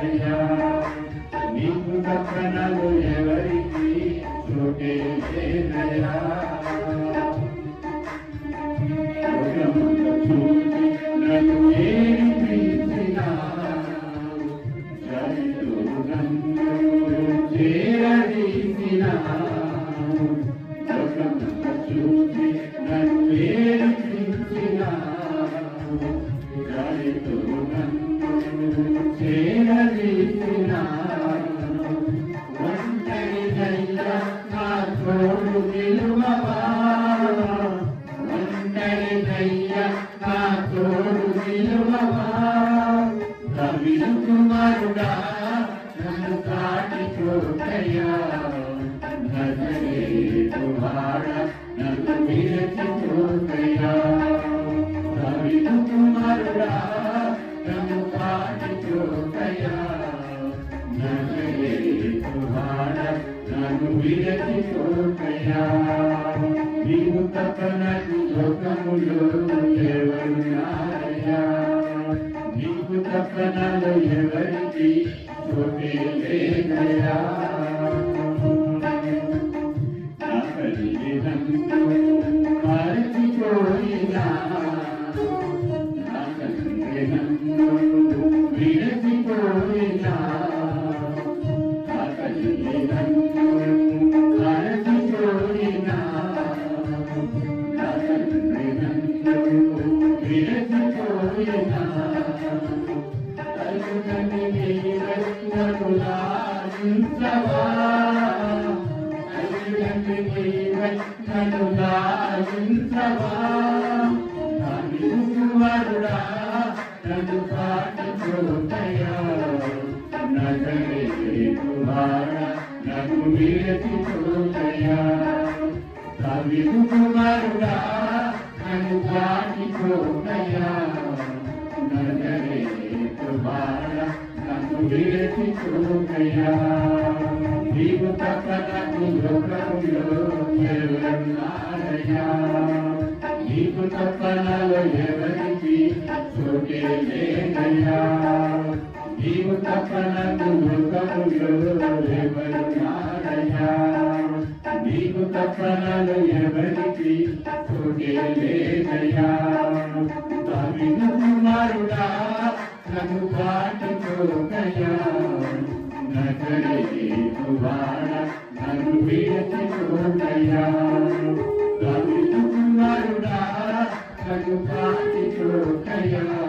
నారయ్యా నీకు తప్పనలు ఎవరికి చోటే లేదయ్యా చూసి నన్ను చేరిపించిన చరితో నన్ను చేరదీసిన చూసి నన్ను చేరిపించిన చరితో నన్ను చేరదీసిన ఒంటరిదయ్యా నా తోడు నిలువవా ఒంటరిదయ్యా నా తోడు నిలువవా కవిలు కుమారుడా నన్ను కాటికోటయ్యా నజరేతు వాడ నన్ను విరచిపోతయ్యా కవిలు కుమారుడా నన్ను కాటికోటయ్యా నజరేతు వాడ నన్ను విరచిపోతయ్యా నీవు తప్ప నాకు లోకములో ఎవరు నారయ్యా నీకు తప్ప నాలో ఎవరికి చోటే లేదయ్యా నా తల్లి నన్ను మరచిపోయినా నా తండ్రి నన్ను విరచిపోయినా నా తల్లి నన్ను మరచిపోయినా నా తండ్రి నన్ను విరచిపోయినా నన్ను లాలించవా నన్ను లాలించవా కుమారుడా నన్ను కాటిపోతయ్యా నజరేతు వాడ నన్ను విరచిపోతయ్యా కవిలు కుమారుడా నన్ను కాటిపోతయ్యా నజరేతు వాడ నన్ను విరచిపోతయ్యా నీవు తప్ప నాకు లోకములో ఎవరు నారయ్యా నీకు తప్ప నాలో ఎవరికి చోటే లేదయ్యా నీవు తప్ప నాకు లోకములో ఎవరు నారయ్యా నీకు తప్ప నాలో ఎవరికి చోటే లేదయ్యా కవిలు కుమారుడా నన్ను కాటిపోతయ్యా నజరేతు వాడ నన్ను విరచిపోతయ్యా కవిలు కుమారుడా నన్ను కాటిపోతయ్యా